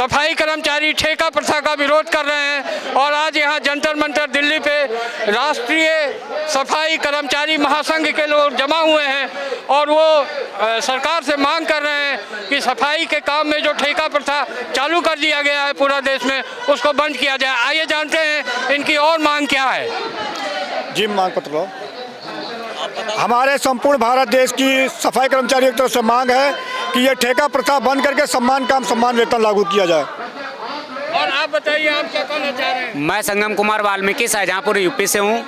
सफाई कर्मचारी ठेका प्रथा का विरोध कर रहे हैं और आज यहाँ जंतर मंतर दिल्ली पे राष्ट्रीय सफाई कर्मचारी महासंघ के लोग जमा हुए हैं और वो सरकार से मांग कर रहे हैं कि सफाई के काम में जो ठेका प्रथा चालू कर दिया गया है पूरा देश में, उसको बंद किया जाए। आइए जानते हैं इनकी और मांग क्या है। जी, मांग पत्र लो। हमारे संपूर्ण भारत देश की सफाई कर्मचारियों की तरफ से मांग है कि ये ठेका प्रथा बंद करके सम्मान काम सम्मान वेतन लागू किया जाए। और आप बताइए, आप क्या कहना चाह रहे हैं? मैं संगम कुमार वाल्मीकि शाहजहाँपुर यूपी से हूँ।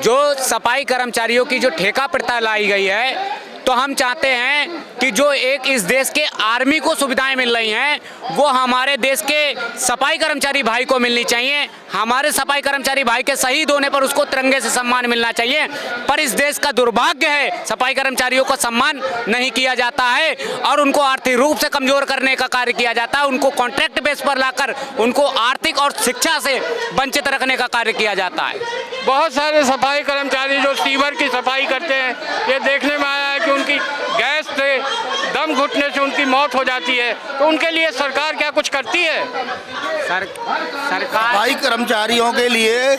जो सफाई कर्मचारियों की जो ठेका प्रथा लाई गई है, तो हम चाहते हैं कि जो एक इस देश के आर्मी को सुविधाएं मिल रही हैं, वो हमारे देश के सफाई कर्मचारी भाई को मिलनी चाहिए। हमारे सफाई कर्मचारी भाई के शहीद होने पर उसको तिरंगे से सम्मान मिलना चाहिए। पर इस देश का दुर्भाग्य है, सफाई कर्मचारियों को सम्मान नहीं किया जाता है और उनको आर्थिक रूप से कमजोर करने का कार्य किया जाता है। उनको कॉन्ट्रैक्ट बेस पर लाकर उनको आर्थिक और शिक्षा से वंचित रखने का कार्य किया जाता है। बहुत सारे सफाई कर्मचारी जो सीवर की सफाई करते हैं, ये देखने में आया है कि उनकी गैस से दम घुटने से उनकी मौत हो जाती है, तो उनके लिए सरकार क्या कुछ करती है? सरकार सफाई कर्मचारियों के लिए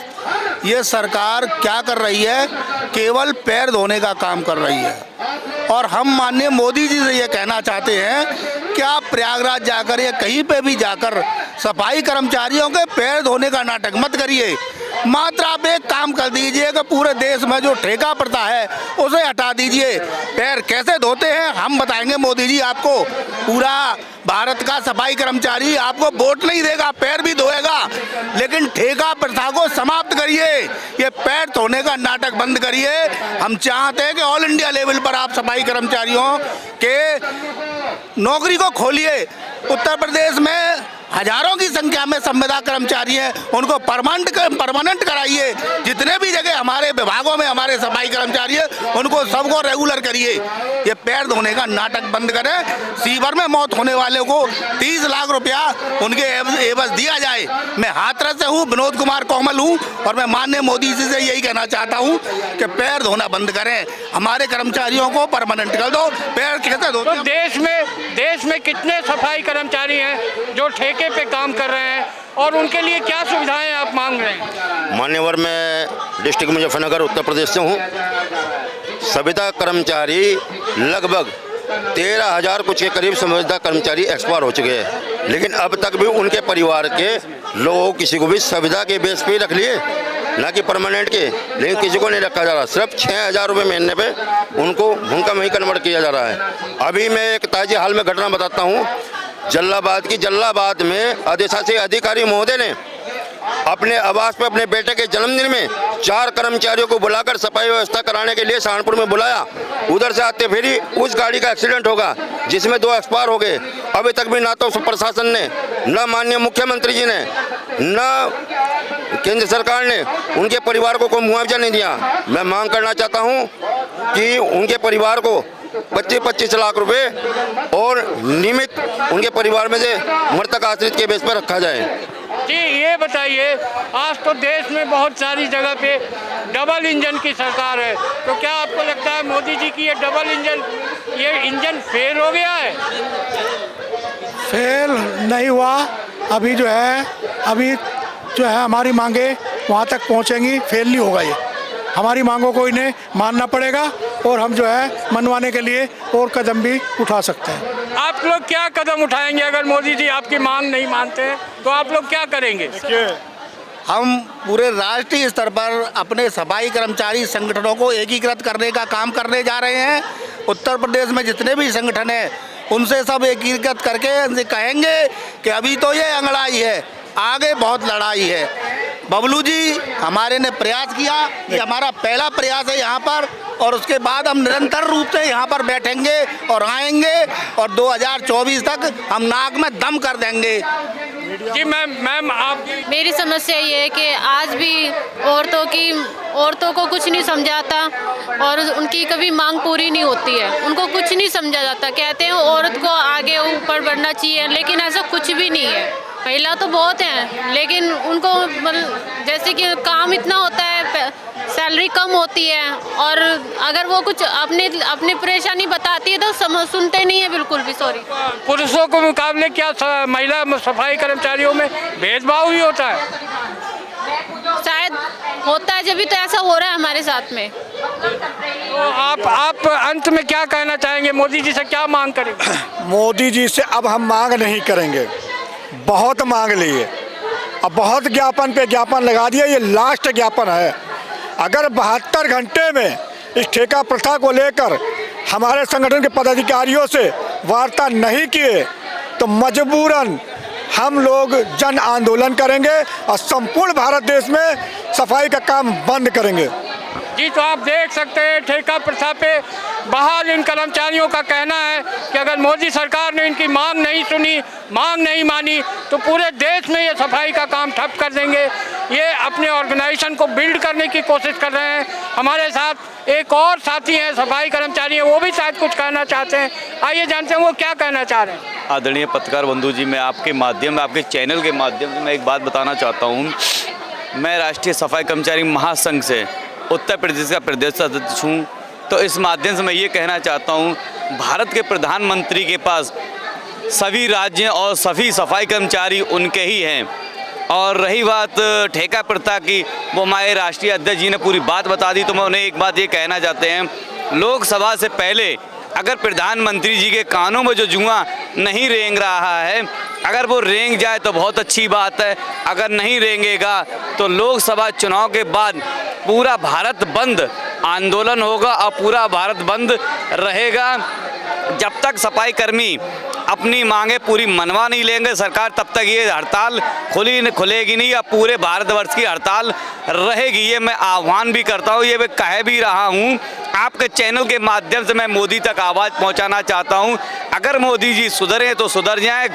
ये सरकार क्या कर रही है? केवल पैर धोने का काम कर रही है। और हम माननीय मोदी जी से ये कहना चाहते हैं कि आप प्रयागराज जाकर या कहीं पे भी जाकर सफाई कर्मचारियों के पैर धोने का नाटक मत करिए। मात्र आप एक काम कर दीजिए कि पूरे देश में जो ठेका प्रथा है उसे हटा दीजिए। पैर कैसे धोते हैं हम बताएंगे मोदी जी आपको। पूरा भारत का सफाई कर्मचारी आपको वोट नहीं देगा, पैर भी धोएगा, लेकिन ठेका प्रथा को समाप्त करिए। ये पैर धोने का नाटक बंद करिए। हम चाहते हैं कि ऑल इंडिया लेवल पर आप सफाई कर्मचारियों के नौकरी को खोलिए। उत्तर प्रदेश में हजारों की संख्या में संविदा कर्मचारी हैं, उनको परमानेंट कराइए। जितने भी जगह हमारे विभागों में हमारे सफाई कर्मचारी हैं उनको सबको रेगुलर करिए। ये पैर धोने का नाटक बंद करें। सीवर में मौत होने वाले को 30 लाख रुपया उनके एवज दिया जाए। मैं हाथरस से हूँ, विनोद कुमार कोमल हूँ और मैं माननीय मोदी जी से यही कहना चाहता हूँ कि पैर धोना बंद करें। हमारे कर्मचारियों को परमानेंट कर दो। पैर कैसे धोते? तो देश में कितने सफाई कर्मचारी हैं जो ठेके पे काम कर रहे हैं और उनके लिए क्या सुविधाएं आप मांग रहे हैं? मान्यवर, मैं डिस्ट्रिक्ट मुजफ्फरनगर उत्तर प्रदेश से हूँ। संविदा कर्मचारी लगभग 13,000 कुछ के करीब संविदा कर्मचारी एक्सपायर हो चुके हैं, लेकिन अब तक भी उनके परिवार के लोगों किसी को भी संविदा के बेस पे रख लिए, ना कि परमानेंट के। लेकिन किसी को नहीं रखा जा रहा। सिर्फ 6,000 रुपये महीने पे उनका वहीं कन्वर्ट किया जा रहा है। अभी मैं एक ताज़ी हाल में घटना बताता हूँ। जल्लाबाद में अधिशासी अधिकारी महोदय ने अपने आवास पर अपने बेटे के जन्मदिन में 4 कर्मचारियों को बुलाकर सफाई व्यवस्था कराने के लिए सहारनपुर में बुलाया। उधर से आते फिर उस गाड़ी का एक्सीडेंट होगा जिसमें 2 एक्सपायर हो गए। अभी तक भी ना तो प्रशासन ने, न माननीय मुख्यमंत्री जी ने, न केंद्र सरकार ने उनके परिवार को कोई मुआवजा नहीं दिया। मैं मांग करना चाहता हूँ कि उनके परिवार को 25-25 लाख रुपए और नियमित उनके परिवार में से मृतक आश्रित के बेस पर रखा जाए। जी, ये बताइए, आज तो देश में बहुत सारी जगह पे डबल इंजन की सरकार है, तो क्या आपको लगता है मोदी जी की ये इंजन फेल हो गया है? फेल नहीं हुआ। अभी जो है हमारी मांगे वहाँ तक पहुँचेंगी। फेल नहीं होगा। ये हमारी मांगों को इन्हें मानना पड़ेगा और हम जो है मनवाने के लिए और कदम भी उठा सकते हैं। आप लोग क्या कदम उठाएंगे अगर मोदी जी आपकी मांग नहीं मानते हैं, तो आप लोग क्या करेंगे? हम पूरे राष्ट्रीय स्तर पर अपने सफाई कर्मचारी संगठनों को एकीकृत करने का काम करने जा रहे हैं। उत्तर प्रदेश में जितने भी संगठन हैं उनसे सब एकीकृत करके उनसे कहेंगे कि अभी तो ये अंगड़ाई है, आगे बहुत लड़ाई है। बबलू जी हमारे ने प्रयास किया, ये हमारा पहला प्रयास है यहाँ पर, और उसके बाद हम निरंतर रूप से यहाँ पर बैठेंगे और आएंगे और 2024 तक हम नाक में दम कर देंगे। जी मैम आप? मेरी समस्या ये है कि आज भी औरतों को कुछ नहीं समझाता और उनकी कभी मांग पूरी नहीं होती है। उनको कुछ नहीं समझा जाता। कहते हैं औरत को आगे ऊपर बढ़ना चाहिए, लेकिन ऐसा कुछ भी नहीं है। महिला तो बहुत हैं, लेकिन उनको मतलब जैसे कि काम इतना होता है, सैलरी कम होती है, और अगर वो कुछ अपनी परेशानी बताती है तो सुनते नहीं है बिल्कुल भी। सॉरी, पुरुषों के मुकाबले क्या महिला सफाई कर्मचारियों में भेदभाव भी होता है? शायद होता है, जब भी तो ऐसा हो रहा है हमारे साथ में। तो आप अंत में क्या कहना चाहेंगे? मोदी जी से क्या मांग करेंगे? मोदी जी से अब हम मांग नहीं करेंगे, बहुत मांग लिए, अब बहुत ज्ञापन पे ज्ञापन लगा दिया, ये लास्ट ज्ञापन है। अगर 72 घंटे में इस ठेका प्रथा को लेकर हमारे संगठन के पदाधिकारियों से वार्ता नहीं किए तो मजबूरन हम लोग जन आंदोलन करेंगे और संपूर्ण भारत देश में सफाई का काम बंद करेंगे। जी, तो आप देख सकते हैं ठेका प्रथा पे बहाल इन कर्मचारियों का कहना है कि अगर मोदी सरकार ने इनकी मांग नहीं सुनी, मांग नहीं मानी, तो पूरे देश में ये सफाई का काम ठप कर देंगे। ये अपने ऑर्गेनाइजेशन को बिल्ड करने की कोशिश कर रहे हैं। हमारे साथ एक और साथी हैं, सफाई कर्मचारी हैं, वो भी शायद कुछ कहना चाहते हैं। आइए जानते हैं वो क्या कहना चाह रहे हैं। आदरणीय पत्रकार बंधु जी, मैं आपके माध्यम, आपके चैनल के माध्यम से मैं एक बात बताना चाहता हूँ। मैं राष्ट्रीय सफाई कर्मचारी महासंघ से उत्तर प्रदेश का प्रदेश अध्यक्ष हूँ। तो इस माध्यम से मैं ये कहना चाहता हूँ, भारत के प्रधानमंत्री के पास सभी राज्य और सभी सफाई कर्मचारी उनके ही हैं। और रही बात ठेका प्रथा की, वो हमारे राष्ट्रीय अध्यक्ष जी ने पूरी बात बता दी। तो मैं उन्हें एक बात ये कहना चाहते हैं, लोकसभा से पहले अगर प्रधानमंत्री जी के कानों में जो जुआ नहीं रेंग रहा है, अगर वो रेंग जाए तो बहुत अच्छी बात है। अगर नहीं रेंगेगा तो लोकसभा चुनाव के बाद पूरा भारत बंद आंदोलन होगा और पूरा भारत बंद रहेगा। जब तक सफाई कर्मी अपनी मांगे पूरी मनवा नहीं लेंगे सरकार, तब तक ये हड़ताल खुलेगी नहीं या पूरे भारतवर्ष की हड़ताल रहेगी। ये मैं आह्वान भी करता हूँ, ये मैं कह भी रहा हूँ। आपके चैनल के माध्यम से मैं मोदी तक आवाज़ पहुँचाना चाहता हूँ, अगर मोदी जी सुधरे तो सुधर जाएं।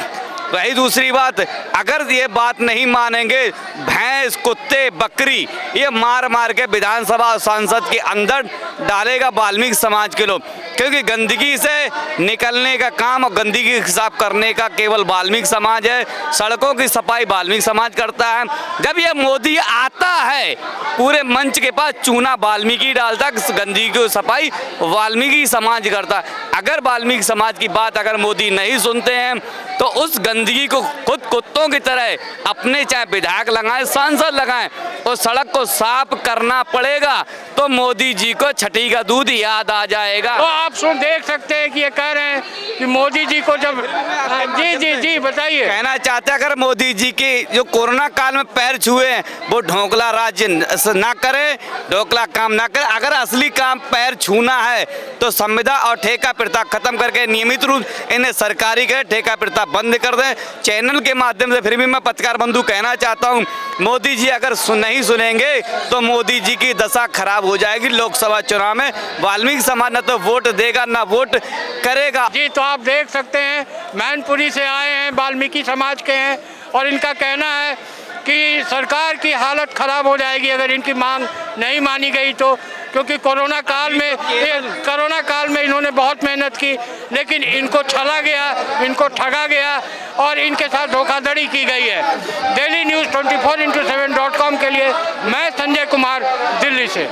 रही दूसरी बात, अगर ये बात नहीं मानेंगे, भैंस, कुत्ते, बकरी ये मार मार के विधानसभा सांसद के अंदर डालेगा वाल्मीकि समाज के लोग, क्योंकि गंदगी से निकलने का काम और गंदगी साफ करने का केवल वाल्मीकि समाज है। सड़कों की सफाई वाल्मीकि समाज करता है। जब ये मोदी आता है पूरे मंच के पास चूना वाल्मीकि डालता, गंदगी की सफाई वाल्मीकि समाज करता है। अगर वाल्मीकि समाज की बात अगर मोदी नहीं सुनते हैं तो उस गंदगी को खुद कुत्तों की तरह अपने चाहे विधायक लगाएं, सांसद लगाएं, और सड़क को साफ करना पड़ेगा। तो मोदी जी को छठी का दूध याद आ जाएगा। तो आप देख सकते हैं कि ये कह रहे हैं कि मोदी जी को जब जी बताइए। कहना चाहते हैं, अगर मोदी जी के जो कोरोना काल में पैर छुए हैं वो ढोकला राज्य ना करे, ढोकला काम ना करे। अगर असली काम पैर छूना है तो संविदा और ठेका प्रथा खत्म करके नियमित रूप इन्हें सरकारी करे, ठेका प्रथा बंद कर दें। चैनल के माध्यम से फिर भी मैं पत्रकार बंधु कहना चाहता हूं, मोदी जी अगर नहीं सुनेंगे तो मोदी जी की दशा खराब हो जाएगी। लोकसभा चुनाव में वाल्मीकि समाज न तो वोट देगा ना वोट करेगा। जी, तो आप देख सकते हैं मैनपुरी से आए हैं, वाल्मीकि समाज के हैं, और इनका कहना है कि सरकार की हालत ख़राब हो जाएगी अगर इनकी मांग नहीं मानी गई तो, क्योंकि कोरोना काल में इन्होंने बहुत मेहनत की, लेकिन इनको छला गया, इनको ठगा गया और इनके साथ धोखाधड़ी की गई है। डेली न्यूज़ 24x7.com के लिए मैं संजय कुमार, दिल्ली से।